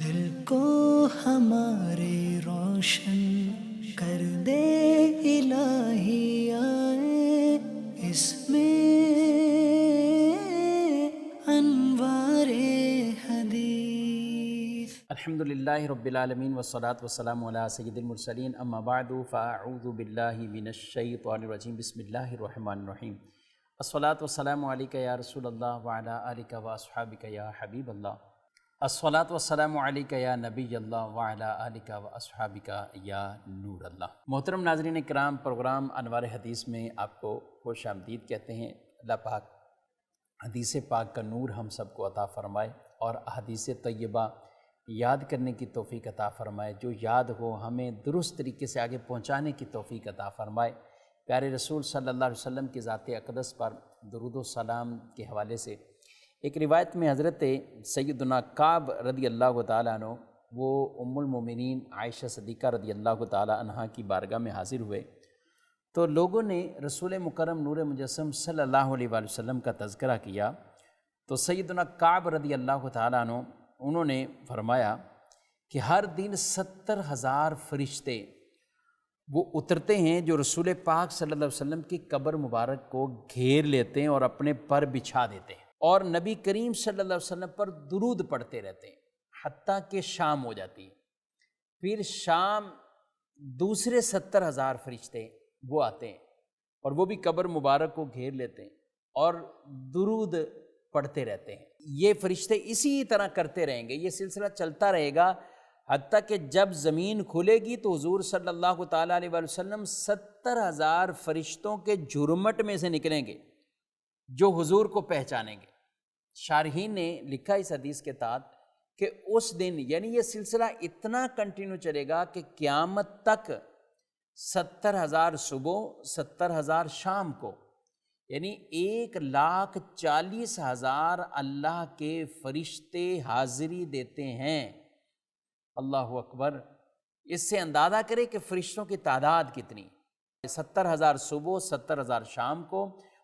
دل کو ہمارے روشن کر دے الہی، آئے اس میں انوار حدیث۔ الحمد للہ رب العالمین والصلاة والسلام علی سید المرسلین، اما بعد فاعوذ باللہ من الشیطان الرجیم، بسم اللہ الرحمن الرحیم۔ الصلاة والسلام علیکہ یا رسول اللہ وعلی آلکہ واصحابکہ یا حبیب اللہ۔ الصلاة والسلام علیکہ یا نبی اللہ وعلی آلکہ واصحابکہ یا نور اللہ۔ محترم ناظرین کرام، پروگرام انوار حدیث میں آپ کو خوش آمدید کہتے ہیں۔ اللہ پاک حدیث پاک کا نور ہم سب کو عطا فرمائے اور حدیث طیبہ یاد کرنے کی توفیق عطا فرمائے، جو یاد ہو ہمیں درست طریقے سے آگے پہنچانے کی توفیق عطا فرمائے۔ پیارے رسول صلی اللہ علیہ وسلم کی ذات اقدس پر درود و سلام کے حوالے سے ایک روایت میں حضرت سیدنا کعب رضی اللہ تعالیٰ عنہ وہ ام المومنین عائشہ صدیقہ رضی اللہ تعالیٰ عنہا کی بارگاہ میں حاضر ہوئے، تو لوگوں نے رسول مکرم نور مجسم صلی اللہ علیہ وآلہ وسلم کا تذکرہ کیا، تو سیدنا کعب رضی اللہ تعالیٰ عنہ انہوں نے فرمایا کہ ہر دن 70,000 فرشتے وہ اترتے ہیں جو رسول پاک صلی اللہ علیہ وسلم کی قبر مبارک کو گھیر لیتے ہیں اور اپنے پر بچھا دیتے ہیں اور نبی کریم صلی اللہ علیہ وسلم پر درود پڑھتے رہتے ہیں حتیٰ کہ شام ہو جاتی ہے۔ پھر شام دوسرے 70,000 فرشتے وہ آتے ہیں اور وہ بھی قبر مبارک کو گھیر لیتے ہیں اور درود پڑھتے رہتے ہیں۔ یہ فرشتے اسی طرح کرتے رہیں گے، یہ سلسلہ چلتا رہے گا حتیٰ کہ جب زمین کھلے گی تو حضور صلی اللہ تعالیٰ علیہ وآلہ وسلم 70,000 فرشتوں کے جھرمٹ میں سے نکلیں گے جو حضور کو پہچانیں گے۔ شارحین نے لکھا اس حدیث کے تحت کہ اس دن یعنی یہ سلسلہ اتنا کنٹینیو چلے گا کہ قیامت تک 70,000 صبح 70,000 شام کو، یعنی 1,40,000 اللہ کے فرشتے حاضری دیتے ہیں۔ اللہ اکبر! اس سے اندازہ کرے کہ فرشتوں کی تعداد کتنی، 70,000 صبح 70,000 شام کو،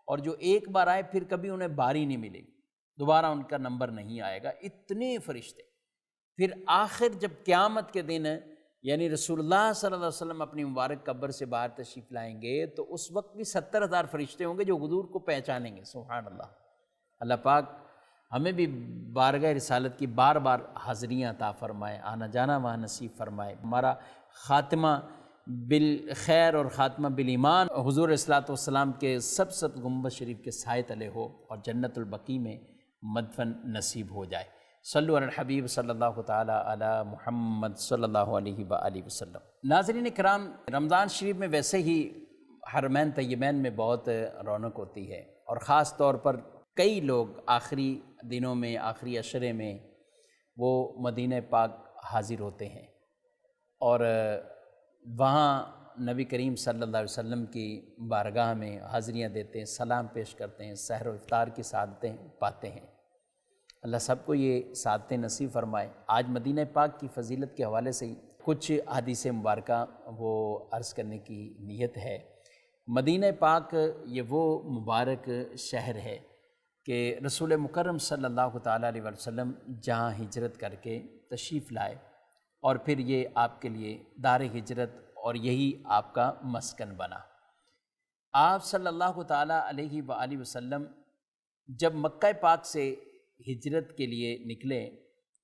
اور جو ایک بار آئے پھر کبھی انہیں باری نہیں ملے گی، دوبارہ ان کا نمبر نہیں آئے گا، اتنے فرشتے۔ پھر آخر جب قیامت کے دن یعنی رسول اللہ صلی اللہ علیہ وسلم اپنی مبارک قبر سے باہر تشریف لائیں گے تو اس وقت بھی 70,000 فرشتے ہوں گے جو حضور کو پہچانیں گے۔ سبحان اللہ! اللہ پاک ہمیں بھی بارگاہ رسالت کی بار بار حاضریاں عطا فرمائے، آنا جانا وہاں نصیب فرمائے، ہمارا خاتمہ بالخیر اور خاتمہ بالایمان حضور صلی والسلام کے سب گنبد شریف کے سائے تلے ہو اور جنت البقیع میں مدفن نصیب ہو جائے۔ صلو علی الحبیب صلی اللہ تعالی علی محمد صلی اللہ علیہ وآلہ وسلم۔ ناظرین کرام، رمضان شریف میں ویسے ہی حرمین طیبین میں بہت رونق ہوتی ہے، اور خاص طور پر کئی لوگ آخری دنوں میں آخری عشرے میں وہ مدینہ پاک حاضر ہوتے ہیں اور وہاں نبی کریم صلی اللہ علیہ وسلم کی بارگاہ میں حاضریاں دیتے ہیں، سلام پیش کرتے ہیں، سحر و افطار کی سعادتیں پاتے ہیں۔ اللہ سب کو یہ سعادتیں نصیب فرمائے۔ آج مدینہ پاک کی فضیلت کے حوالے سے کچھ حدیث مبارکہ وہ عرض کرنے کی نیت ہے۔ مدینہ پاک یہ وہ مبارک شہر ہے کہ رسول مکرم صلی اللہ تعالیٰ علیہ وسلم جہاں ہجرت کر کے تشریف لائے اور پھر یہ آپ کے لیے دار ہجرت اور یہی آپ کا مسکن بنا۔ آپ صلی اللہ تعالیٰ علیہ وآلہ وسلم جب مکہ پاک سے ہجرت کے لیے نکلے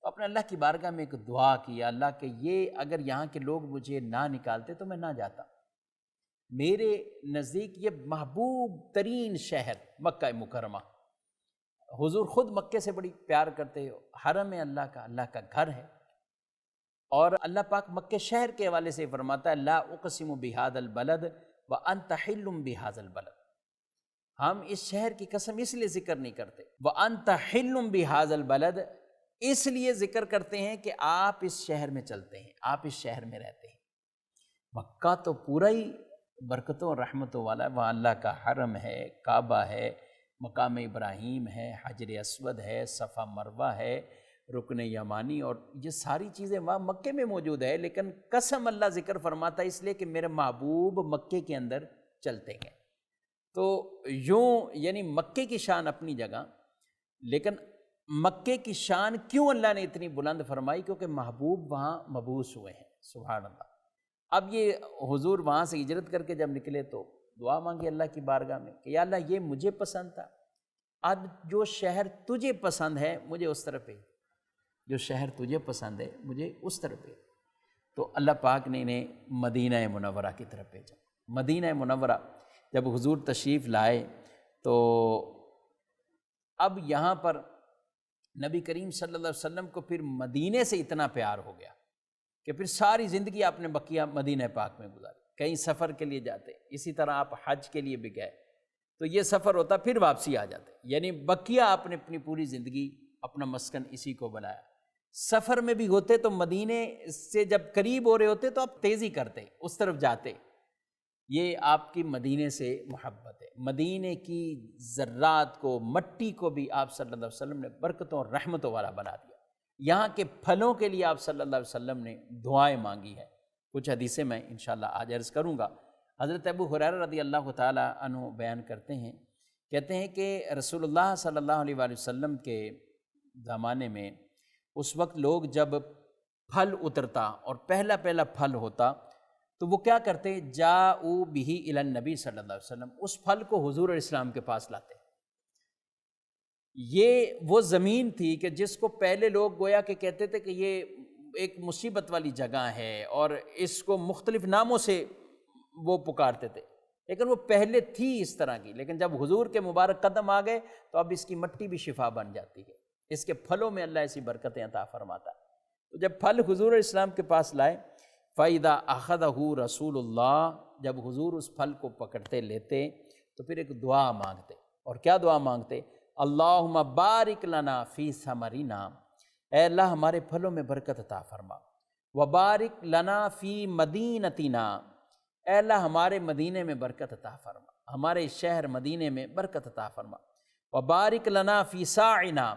تو اپنے اللہ کی بارگاہ میں ایک دعا کیا، اللہ کہ یہ اگر یہاں کے لوگ مجھے نہ نکالتے تو میں نہ جاتا۔ میرے نزدیک یہ محبوب ترین شہر مکہ مکرمہ، حضور خود مکے سے بڑی پیار کرتے ہو، حرم اللہ کا گھر ہے، اور اللہ پاک مکے شہر کے حوالے سے فرماتا ہے لا اقسم بہذا البلد وانت حل بہذا البلد۔ ہم اس شہر کی قسم اس لیے ذکر نہیں کرتے، وانت حل بہذا البلد اس لیے ذکر کرتے ہیں کہ آپ اس شہر میں چلتے ہیں، آپ اس شہر میں رہتے ہیں۔ مکہ تو پورا ہی برکتوں اور رحمتوں والا ہے، وہاں اللہ کا حرم ہے، کعبہ ہے، مقام ابراہیم ہے، حجر اسود ہے، صفا مروہ ہے، رکن یمانی، اور یہ ساری چیزیں وہاں مکے میں موجود ہے، لیکن قسم اللہ ذکر فرماتا ہے اس لیے کہ میرے محبوب مکے کے اندر چلتے ہیں۔ تو یوں یعنی مکے کی شان اپنی جگہ، لیکن مکے کی شان کیوں اللہ نے اتنی بلند فرمائی؟ کیونکہ محبوب وہاں مبعوث ہوئے ہیں، سبحان اللہ۔ اب یہ حضور وہاں سے ہجرت کر کے جب نکلے تو دعا مانگی اللہ کی بارگاہ میں کہ یا اللہ یہ مجھے پسند تھا، اب جو شہر تجھے پسند ہے مجھے اس طرف بھیج، جو شہر تجھے پسند ہے مجھے اس طرف بھیج۔ تو اللہ پاک نے انہیں مدینہ منورہ کی طرف بھیجا۔ مدینہ منورہ جب حضور تشریف لائے تو اب یہاں پر نبی کریم صلی اللہ علیہ وسلم کو پھر مدینے سے اتنا پیار ہو گیا کہ پھر ساری زندگی آپ نے بقیہ مدینہ پاک میں گزاری، کہیں سفر کے لیے جاتے، اسی طرح آپ حج کے لیے بھی گئے تو یہ سفر ہوتا پھر واپسی آ جاتے، یعنی بقیہ آپ نے اپنی پوری زندگی اپنا مسکن اسی کو بنایا۔ سفر میں بھی ہوتے تو مدینے سے جب قریب ہو رہے ہوتے تو آپ تیزی کرتے، اس طرف جاتے، یہ آپ کی مدینے سے محبت ہے۔ مدینے کی ذرات کو، مٹی کو بھی آپ صلی اللہ علیہ وسلم نے برکتوں اور رحمتوں والا بنا دیا۔ یہاں کے پھلوں کے لیے آپ صلی اللہ علیہ وسلم نے دعائیں مانگی ہیں، کچھ حدیثیں میں انشاءاللہ آج عرض کروں گا۔ حضرت ابو ہریرہ رضی اللہ تعالی عنہ بیان کرتے ہیں، کہتے ہیں کہ رسول اللہ صلی اللہ علیہ وآلہ وسلم کے زمانے میں اس وقت لوگ جب پھل اترتا اور پہلا پھل ہوتا تو وہ کیا کرتے، جاؤ بہ الی النبی صلی اللہ علیہ وسلم، اس پھل کو حضور علیہ السلام کے پاس لاتے۔ یہ وہ زمین تھی کہ جس کو پہلے لوگ گویا کہ کہتے تھے کہ یہ ایک مصیبت والی جگہ ہے اور اس کو مختلف ناموں سے وہ پکارتے تھے، لیکن وہ پہلے تھی اس طرح کی، لیکن جب حضور کے مبارک قدم آ گئے تو اب اس کی مٹی بھی شفا بن جاتی ہے، اس کے پھلوں میں اللہ ایسی برکتیں عطا فرماتا ہے۔ تو جب پھل حضور علیہ السلام کے پاس لائے، فَإِذَا أَخَذَهُ رسول اللہ، جب حضور اس پھل کو پکڑتے لیتے تو پھر ایک دعا مانگتے، اور کیا دعا مانگتے؟ اللہم بارک لنا فی ثمرنا، اے اللہ ہمارے پھلوں میں برکت عطا فرما، وبارک لنا فی مدینتنا، اے اللہ ہمارے مدینے میں برکت عطا فرما، ہمارے شہر مدینے میں برکت عطا فرما، وبارک لنا فی ساعنا،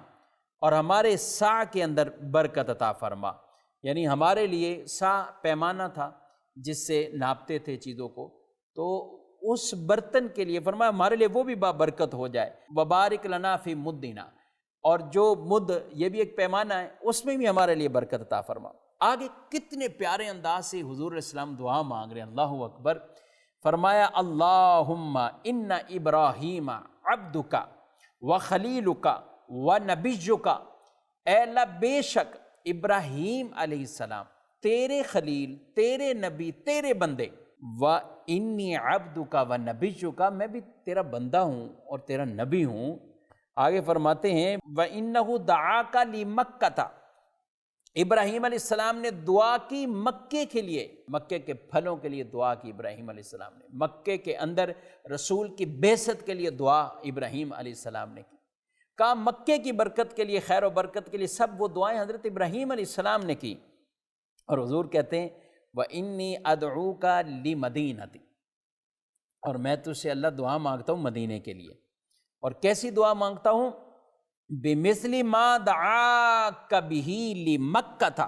اور ہمارے سا کے اندر برکت عطا فرما، یعنی ہمارے لیے سا پیمانہ تھا جس سے ناپتے تھے چیزوں کو، تو اس برتن کے لیے فرمایا ہمارے لیے وہ بھی برکت ہو جائے، وبارک لنا فی مدنا، اور جو مد یہ بھی ایک پیمانہ ہے اس میں بھی ہمارے لیے برکت عطا فرما۔ آگے کتنے پیارے انداز سے حضور علیہ السلام دعا مانگ رہے ہیں، اللہ اکبر۔ فرمایا اللہم ان ابراہیم عبدک وخلیلک ونبیک، اے اللہ بے شک ابراہیم علیہ السلام تیرے خلیل، تیرے نبی، تیرے بندے، وَإِنِّي عَبْدُكَ وَنَبِيُّكَ، میں بھی تیرا بندہ ہوں اور تیرا نبی ہوں۔ آگے فرماتے ہیں وَإِنَّهُ دَعَاكَ لِمَكَّةَ، ابراہیم علیہ السلام نے دعا کی مکے کے لیے، مکے کے پھلوں کے لیے دعا کی ابراہیم علیہ السلام نے، مکے کے اندر رسول کی بعثت کے لیے دعا ابراہیم علیہ السلام نے کی، کہا مکے کی برکت کے لیے، خیر و برکت کے لیے، سب وہ دعائیں حضرت ابراہیم علیہ السلام نے کی۔ اور حضور کہتے ہیں وَإِنِّي أَدْعُوكَ لِمَدِينَتِ، اور میں تجھ سے اللہ دعا مانگتا ہوں مدینے کے لیے، اور کیسی دعا مانگتا ہوں؟ بِمِثْلِ مَا دَعَاكَ بِهِ لِمَكَّةَ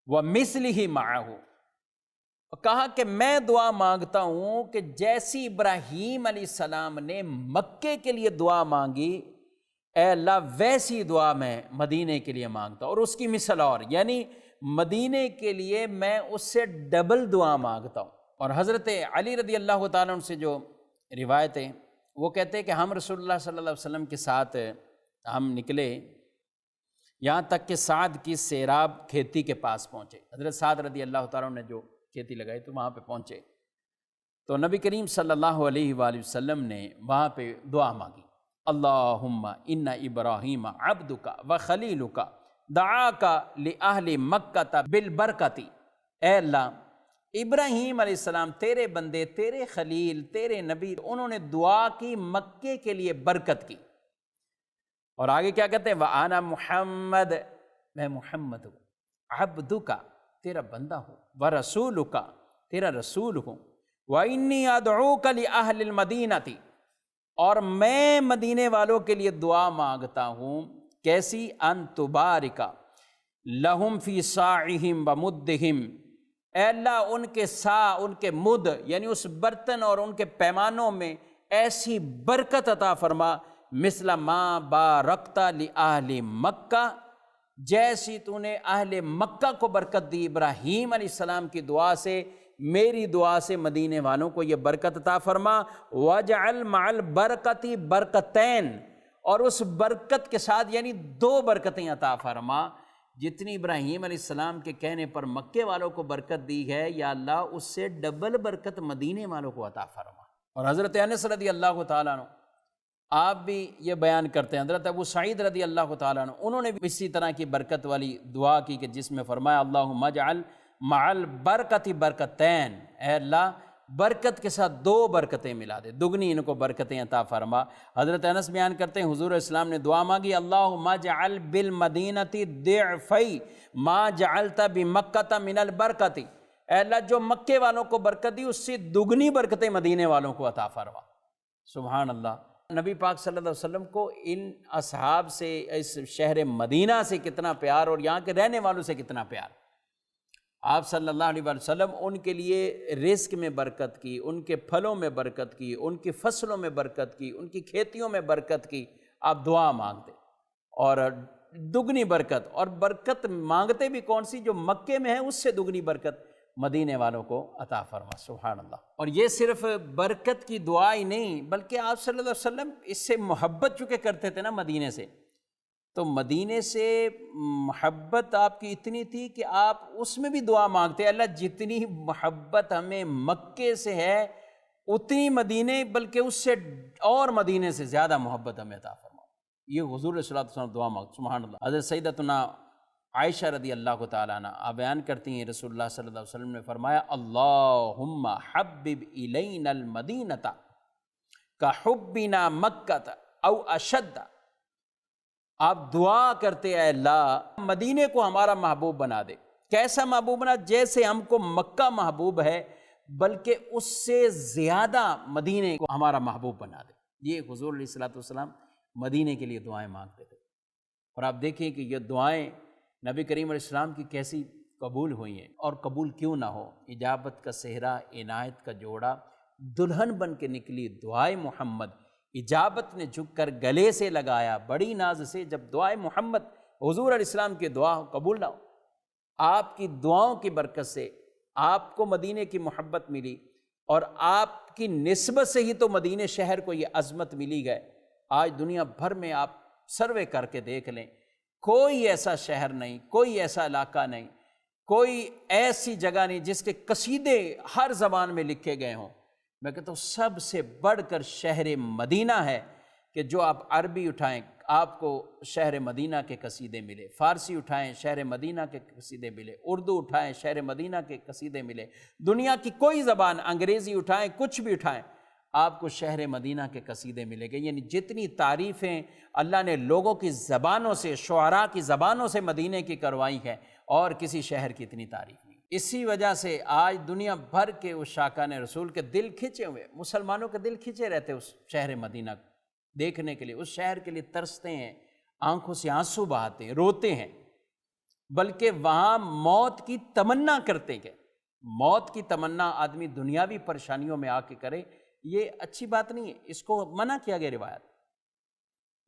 وَمِثْلِهِ مَعَهُ، کہا کہ میں دعا مانگتا ہوں کہ جیسی ابراہیم علیہ السلام نے مکے کے لیے دعا مانگی، اے اللہ ویسی دعا میں مدینے کے لیے مانگتا ہوں، اور اس کی مثل اور، یعنی مدینے کے لیے میں اس سے ڈبل دعا مانگتا ہوں۔ اور حضرت علی رضی اللہ تعالیٰ عنہ سے جو روایتیں، وہ کہتے ہیں کہ ہم رسول اللہ صلی اللہ علیہ وسلم کے ساتھ ہم نکلے، یہاں تک کہ سعد کی سیراب کھیتی کے پاس پہنچے، حضرت سعد رضی اللہ تعالیٰ عنہ نے جو کھیتی لگائی تو وہاں پہ پہنچے، تو نبی کریم صلی اللہ علیہ وآلہ وسلم نے وہاں پہ دعا مانگی، اللہم ان ابراہیم عبدک وخلیلک دعاک لأہل مکہ بالبرکت، اے اللہ ابراہیم علیہ السلام تیرے بندے، تیرے خلیل، تیرے نبی، انہوں نے دعا کی مکے کے لیے برکت کی۔ اور آگے کیا کہتے ہیں وَأَنَا مُحَمَّد، میں محمد ہوں، عبدک تیرا بندہ ہوں، ورسولک تیرا رسول ہوں، وَإِنِّي أَدْعُوكَ لِأَهْلِ الْمَدِينَةِ، اور میں مدینے والوں کے لیے دعا مانگتا ہوں، کیسی؟ ان تبارک لہم فی صاعہم ومدہم، اے اللہ ان کے سا، ان کے مد، یعنی اس برتن اور ان کے پیمانوں میں ایسی برکت عطا فرما مثل ما بارکت لأہل مکہ، جیسی تو نے اہل مکہ کو برکت دی ابراہیم علیہ السلام کی دعا سے، میری دعا سے مدینے والوں کو یہ برکت عطا فرما۔ وَاجْعَلْ مَعَ الْبَرْكَةِ بَرْكَتَيْن، اور اس برکت کے ساتھ یعنی 2 برکتیں عطا فرما، جتنی ابراہیم علیہ السلام کے کہنے پر مکے والوں کو برکت دی ہے، یا اللہ اس سے ڈبل برکت مدینے والوں کو عطا فرما۔ اور حضرت انس رضی اللہ تعالیٰ عنہ آپ بھی یہ بیان کرتے ہیں، حضرت ابو سعید رضی اللہ تعالیٰ عنہ انہوں نے بھی اسی طرح کی برکت والی دعا کی کہ جس میں فرمایا اللہم اجعل مع البرکت برکتین، اے اللہ برکت کے ساتھ 2 برکتیں ملا دے، دگنی ان کو برکتیں عطا فرما۔ حضرت انس بیان کرتے ہیں حضور اسلام نے دعا مانگی اللہم اجعل بالمدینۃ ضعفی ما جعلت بمکۃ من البرکۃ، اے اللہ جو مکے والوں کو برکت دی اس سے دگنی برکتیں مدینے والوں کو عطا فرما۔ سبحان اللہ، نبی پاک صلی اللہ علیہ وسلم کو ان اصحاب سے، اس شہر مدینہ سے کتنا پیار، اور یہاں کے رہنے والوں سے کتنا پیار۔ آپ صلی اللہ علیہ وسلم ان کے لیے رزق میں برکت کی، ان کے پھلوں میں برکت کی، ان کی فصلوں میں برکت کی، ان کی کھیتیوں میں برکت کی۔ آپ دعا مانگتے اور دگنی برکت، اور برکت مانگتے بھی کون سی؟ جو مکے میں ہے اس سے دگنی برکت مدینے والوں کو عطا فرما۔ سبحان اللہ۔ اور یہ صرف برکت کی دعا ہی نہیں، بلکہ آپ صلی اللہ علیہ وسلم اس سے محبت چونکہ کرتے تھے نا مدینے سے، تو مدینے سے محبت آپ کی اتنی تھی کہ آپ اس میں بھی دعا مانگتے، اللہ جتنی محبت ہمیں مکے سے ہے اتنی مدینے، بلکہ اس سے اور مدینے سے زیادہ محبت ہمیں عطا فرما۔ یہ حضور صلی اللہ علیہ وسلم دعا مانگتے۔ سبحان اللہ۔ حضرت سیدتنا عائشہ رضی اللہ تعالیٰ عنہ آپ بیان کرتی ہیں رسول اللہ صلی اللہ علیہ وسلم نے فرمایا اللہم حبب الینا المدینۃ کحبنا مکۃ او اشد، آپ دعا کرتے اے اللہ مدینے کو ہمارا محبوب بنا دے۔ کیسا محبوب بنا؟ جیسے ہم کو مکہ محبوب ہے بلکہ اس سے زیادہ مدینے کو ہمارا محبوب بنا دے۔ یہ حضور علیہ الصلوۃ والسلام مدینے کے لیے دعائیں مانگتے تھے، اور آپ دیکھیں کہ یہ دعائیں نبی کریم علیہ السلام کی کیسی قبول ہوئی ہیں، اور قبول کیوں نہ ہو۔ اجابت کا صحرا، عنایت کا جوڑا، دلہن بن کے نکلی دعائے محمد، اجابت نے جھک کر گلے سے لگایا بڑی ناز سے۔ جب دعائے محمد حضور علیہ السلام کی دعا قبول نہ ہو، آپ کی دعاؤں کی برکت سے آپ کو مدینے کی محبت ملی، اور آپ کی نسبت سے ہی تو مدینے شہر کو یہ عظمت ملی گئے۔ آج دنیا بھر میں آپ سروے کر کے دیکھ لیں، کوئی ایسا شہر نہیں، کوئی ایسا علاقہ نہیں، کوئی ایسی جگہ نہیں جس کے قصیدے ہر زبان میں لکھے گئے ہوں۔ میں کہتا ہوں سب سے بڑھ کر شہر مدینہ ہے، کہ جو آپ عربی اٹھائیں آپ کو شہر مدینہ کے قصیدے ملے، فارسی اٹھائیں شہر مدینہ کے قصیدے ملے، اردو اٹھائیں شہر مدینہ کے قصیدے ملے، دنیا کی کوئی زبان، انگریزی اٹھائیں، کچھ بھی اٹھائیں، آپ کو شہر مدینہ کے قصیدے ملے گے۔ یعنی جتنی تعریفیں اللہ نے لوگوں کی زبانوں سے، شعراء کی زبانوں سے مدینے کی کروائی ہیں، اور کسی شہر کی اتنی تعریف نہیں۔ اسی وجہ سے آج دنیا بھر کے عشاقان رسول کے دل کھنچے ہوئے، مسلمانوں کے دل کھنچے رہتے اس شہر مدینہ دیکھنے کے لیے، اس شہر کے لیے ترستے ہیں، آنکھوں سے آنسو بہاتے ہیں، روتے ہیں، بلکہ وہاں موت کی تمنا کرتے ہیں۔ موت کی تمنا آدمی دنیاوی پریشانیوں میں آ کے کرے، یہ اچھی بات نہیں ہے، اس کو منع کیا گیا روایت،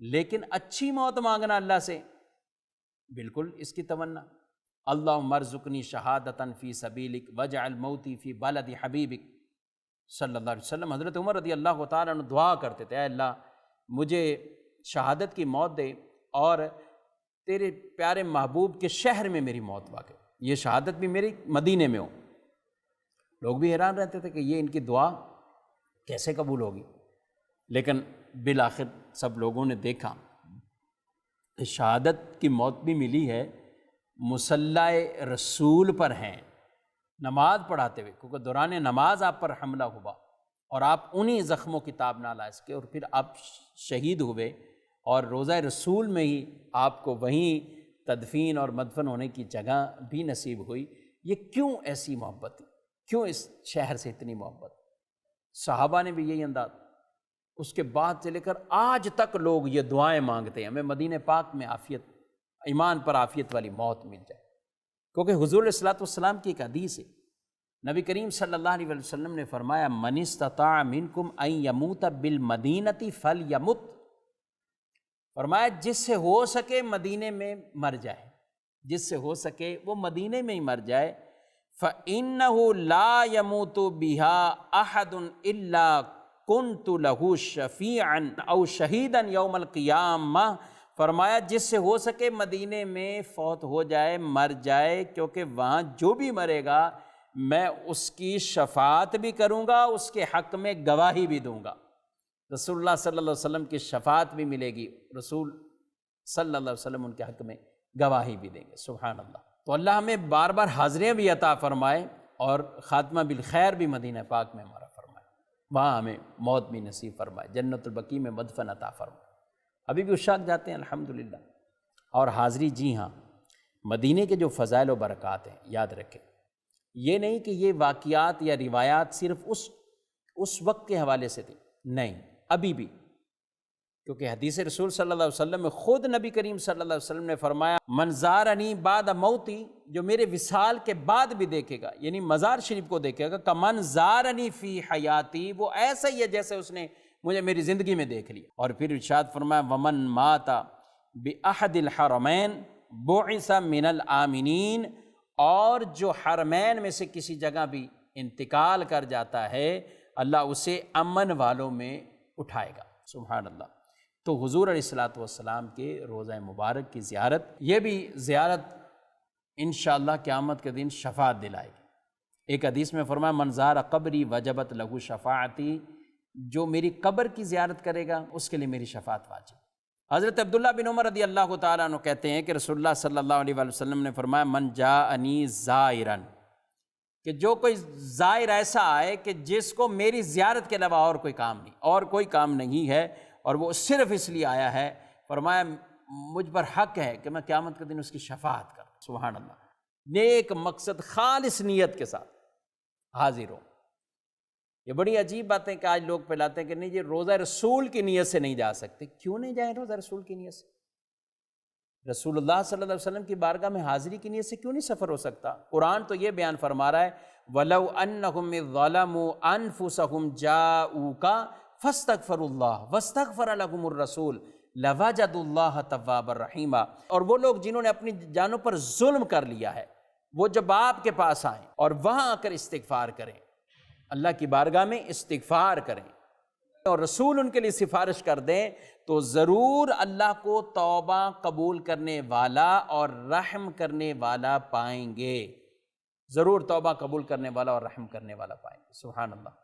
لیکن اچھی موت مانگنا اللہ سے بالکل اس کی تمنا۔ اللہم ارزقنی شہادتاً فی سبیلک واجعل موتی فی بلد حبیبک صلی اللہ علیہ وسلم۔ حضرت عمر رضی اللہ تعالیٰ عنہ دعا کرتے تھے، اے اللہ مجھے شہادت کی موت دے، اور تیرے پیارے محبوب کے شہر میں میری موت واقع، یہ شہادت بھی میری مدینے میں ہو۔ لوگ بھی حیران رہتے تھے کہ یہ ان کی دعا کیسے قبول ہوگی، لیکن بالآخر سب لوگوں نے دیکھا کہ شہادت کی موت بھی ملی ہے، مصلی رسول پر ہیں، نماز پڑھاتے ہوئے، کیونکہ دوران نماز آپ پر حملہ ہوا اور آپ انہی زخموں کی تاب نہ لا سکے، اور پھر آپ شہید ہوئے، اور روضہ رسول میں ہی آپ کو وہیں تدفین اور مدفن ہونے کی جگہ بھی نصیب ہوئی۔ یہ کیوں ایسی محبت، کیوں اس شہر سے اتنی محبت؟ صحابہ نے بھی یہی انداز، اس کے بعد سے لے کر آج تک لوگ یہ دعائیں مانگتے ہیں، ہمیں مدینہ پاک میں عافیت، ایمان پر عافیت والی موت مل جائے، کیونکہ حضور علیہ الصلوۃ والسلام کی ایک حدیث ہے، نبی کریم صلی اللہ علیہ وسلم نے فرمایا من استطاع منکم ان یموت بالمدینۃ فلیمت، فرمایا جس سے ہو سکے مدینے میں مر جائے، جس سے ہو سکے وہ مدینے میں ہی مر جائے۔ فَإِنَّهُ لَا يَمُوتُ بِهَا أَحَدٌ إِلَّا كُنْتُ لَهُ شَفِيعًا أَوْ شَهِيدًا يَوْمَ الْقِيَامَةِ، فرمایا جس سے ہو سکے مدینے میں فوت ہو جائے، مر جائے، کیونکہ وہاں جو بھی مرے گا میں اس کی شفاعت بھی کروں گا، اس کے حق میں گواہی بھی دوں گا۔ رسول اللہ صلی اللہ علیہ وسلم کی شفاعت بھی ملے گی، رسول صلی اللہ علیہ وسلم ان کے حق میں گواہی بھی دیں گے۔ سبحان اللہ۔ تو اللہ ہمیں بار بار حاضریاں بھی عطا فرمائے اور خاتمہ بالخیر بھی مدینہ پاک میں ہمارا فرمائے، وہاں ہمیں موت بھی نصیب فرمائے، جنت البقیع میں مدفن عطا فرمائے۔ ابھی بھی عشاق جاتے ہیں الحمدللہ۔ اور حاضری، جی ہاں، مدینے کے جو فضائل و برکات ہیں یاد رکھیں، یہ نہیں کہ یہ واقعات یا روایات صرف اس وقت کے حوالے سے تھی، نہیں، ابھی بھی، کیونکہ حدیث رسول صلی اللہ علیہ وسلم میں خود نبی کریم صلی اللہ علیہ وسلم نے فرمایا من زارنی بعد موتی، جو میرے وصال کے بعد بھی دیکھے گا، یعنی مزار شریف کو دیکھے گا، کہ من زارنی فی حیاتی، وہ ایسا ہی ہے جیسے اس نے مجھے میری زندگی میں دیکھ لیا۔ اور پھر ارشاد فرمایا ومن مات بأحد الحرمین بعث من الآمنین، اور جو حرمین میں سے کسی جگہ بھی انتقال کر جاتا ہے اللہ اسے امن والوں میں اٹھائے گا۔ سبحان اللہ۔ تو حضور علیہ الصلوۃ والسلام کے روضہ مبارک کی زیارت، یہ بھی زیارت انشاءاللہ قیامت کے دن شفاعت دلائے گی۔ ایک حدیث میں فرمایا من زار قبری وجبت لہ شفاعتی، جو میری قبر کی زیارت کرے گا اس کے لیے میری شفاعت واجب۔ حضرت عبداللہ بن عمر رضی اللہ تعالیٰ عنہ کہتے ہیں کہ رسول اللہ صلی اللہ علیہ وسلم نے فرمایا من جاءنی زائرن، کہ جو کوئی زائر ایسا آئے کہ جس کو میری زیارت کے علاوہ اور کوئی کام نہیں، اور کوئی کام نہیں ہے، اور وہ صرف اس لیے آیا ہے، فرمایا مجھ پر حق ہے کہ میں قیامت کے دن اس کی شفاعت کروں۔ سبحان اللہ۔ نیک مقصد، خالص نیت کے ساتھ حاضر ہوں۔ یہ بڑی عجیب بات ہے کہ آج لوگ پھیلاتے ہیں کہ نہیں جی روضہ رسول کی نیت سے نہیں جا سکتے۔ کیوں نہیں جائیں روضہ رسول کی نیت سے؟ رسول اللہ صلی اللہ علیہ وسلم کی بارگاہ میں حاضری کی نیت سے کیوں نہیں سفر ہو سکتا؟ قرآن تو یہ بیان فرما رہا ہے وَلَوْ أَنَّهُمْ إِذْ ظَلَمُوا أَنفُسَهُمْ جَاءُوكَ فَاسْتَغْفَرُوا اللَّهَ وَاسْتَغْفَرَ لَهُمُ الرَّسُولُ لَوَجَدُوا اللَّهَ تَوَّابًا رَحِيمًا۔ اور وہ لوگ جنہوں نے اپنی جانوں پر ظلم کر لیا ہے، وہ جب آپ کے پاس آئیں اور وہاں آ کر استغفار کریں، اللہ کی بارگاہ میں استغفار کریں اور رسول ان کے لیے سفارش کر دیں، تو ضرور اللہ کو توبہ قبول کرنے والا اور رحم کرنے والا پائیں گے، ضرور توبہ قبول کرنے والا اور رحم کرنے والا پائیں گے۔ سبحان اللہ۔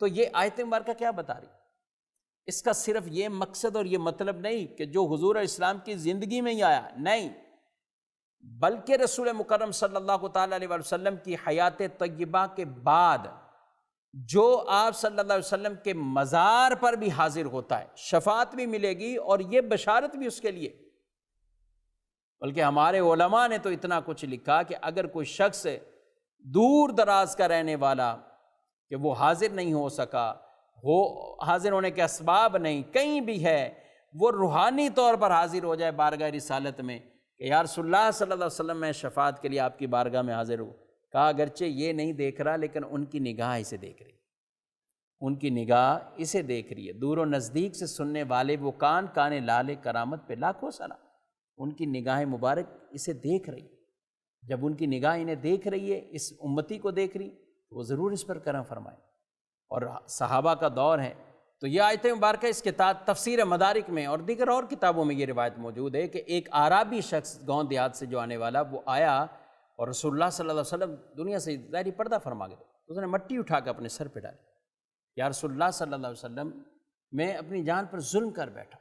تو یہ آیت مبارکہ کیا بتا رہی؟ اس کا صرف یہ مقصد اور یہ مطلب نہیں کہ جو حضور علیہ السلام کی زندگی میں ہی آیا، نہیں، بلکہ رسول مکرم صلی اللہ تعالیٰ علیہ وسلم کی حیات طیبہ کے بعد جو آپ صلی اللہ علیہ وسلم کے مزار پر بھی حاضر ہوتا ہے، شفاعت بھی ملے گی اور یہ بشارت بھی اس کے لیے۔ بلکہ ہمارے علماء نے تو اتنا کچھ لکھا کہ اگر کوئی شخص دور دراز کا رہنے والا کہ وہ حاضر نہیں ہو سکا، حاضر ہونے کے اسباب نہیں، کہیں بھی ہے، وہ روحانی طور پر حاضر ہو جائے بارگاہ رسالت میں کہ یا رسول اللہ صلی اللہ علیہ وسلم میں شفاعت کے لیے آپ کی بارگاہ میں حاضر ہوں، کہا اگرچہ یہ نہیں دیکھ رہا لیکن ان کی نگاہ اسے دیکھ رہی، ان کی نگاہ اسے دیکھ رہی ہے، دور و نزدیک سے سننے والے وہ کان کان لال کرامت پہ لاکھوں سلام، ان کی نگاہ مبارک اسے دیکھ رہی ہے۔ جب ان کی نگاہ انہیں دیکھ رہی ہے، اس امتی کو دیکھ رہی، تو وہ ضرور اس پر کرم فرمائے۔ اور صحابہ کا دور ہے، تو یہ آیت مبارکہ اس کتاب تفسیر مدارک میں اور دیگر اور کتابوں میں یہ روایت موجود ہے کہ ایک اعرابی شخص گاؤں دیہات سے جو آنے والا، وہ آیا اور رسول اللہ صلی اللہ علیہ وسلم دنیا سے ظاہری پردہ فرما گئے، اس نے مٹی اٹھا کے اپنے سر پہ ڈالی، یا رسول اللہ صلی اللہ علیہ وسلم میں اپنی جان پر ظلم کر بیٹھا،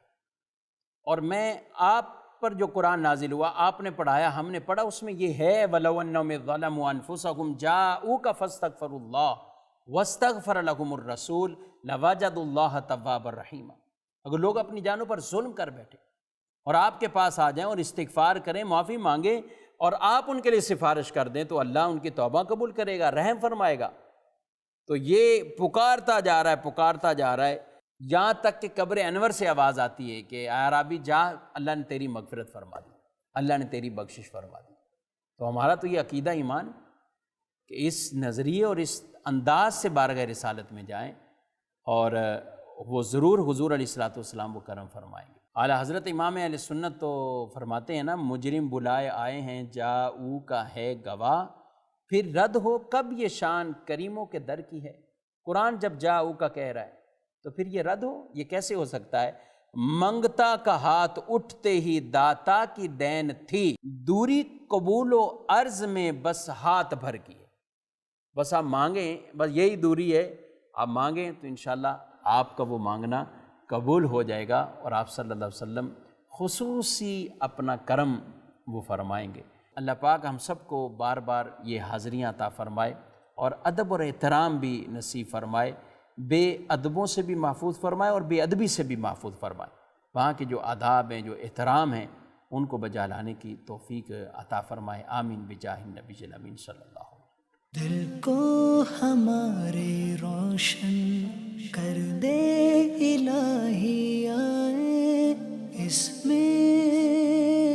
اور میں آپ پر جو قرآن نازل ہوا آپ نے پڑھایا، ہم نے پڑھا، اس میں یہ ہے وَلَوْ أَنَّهُمْ إِذْ ظَلَمُوا أَنفُسَهُمْ جَاءُوكَ فَاسْتَغْفَرُوا اللَّهَ وَاسْتَغْفَرَ لَهُمُ الرَّسُولُ لَوَجَدُوا اللَّهَ تَوَّابًا رَحِيمًا۔ اگر لوگ اپنی جانوں پر ظلم کر بیٹھے اور آپ کے پاس آ جائیں اور استغفار کریں، معافی مانگیں اور آپ ان کے لیے سفارش کر دیں، تو اللہ ان کی توبہ قبول کرے گا، رحم فرمائے گا۔ تو یہ پکارتا جا رہا ہے، پکارتا جا رہا ہے، یہاں تک کہ قبر انور سے آواز آتی ہے کہ اعرابی جا، اللہ نے تیری مغفرت فرما دی، اللہ نے تیری بخشش فرما دی۔ تو ہمارا تو یہ عقیدہ ایمان کہ اس نظریے اور اس انداز سے بارگاہ رسالت میں جائیں اور وہ ضرور حضور علیہ الصلوۃ والسلام وہ کرم فرمائیں گے۔ اعلیٰ حضرت امام اہل سنت تو فرماتے ہیں نا، مجرم بلائے آئے ہیں جاؤ کا ہے گواہ، پھر رد ہو کب یہ شان کریموں کے در کی ہے۔ قرآن جب جاؤ کا کہہ رہا ہے تو پھر یہ رد ہو، یہ کیسے ہو سکتا ہے؟ منگتا کا ہاتھ اٹھتے ہی داتا کی دین تھی، دوری قبول و عرض میں بس ہاتھ بھر کی ہے۔ بس آپ مانگیں، بس یہی دوری ہے، آپ مانگیں تو انشاءاللہ آپ کا وہ مانگنا قبول ہو جائے گا، اور آپ صلی اللہ علیہ وسلم خصوصی اپنا کرم وہ فرمائیں گے۔ اللہ پاک ہم سب کو بار بار یہ حاضریاں عطا فرمائے، اور ادب اور احترام بھی نصیب فرمائے، بے ادبوں سے بھی محفوظ فرمائے اور بے ادبی سے بھی محفوظ فرمائے۔ وہاں کے جو آداب ہیں، جو احترام ہیں، ان کو بجا لانے کی توفیق عطا فرمائے۔ آمین بجاہ النبی الامین صلی اللہ علیہ وسلم۔ دل کو ہمارے روشن کر دے الہی، آئے اس میں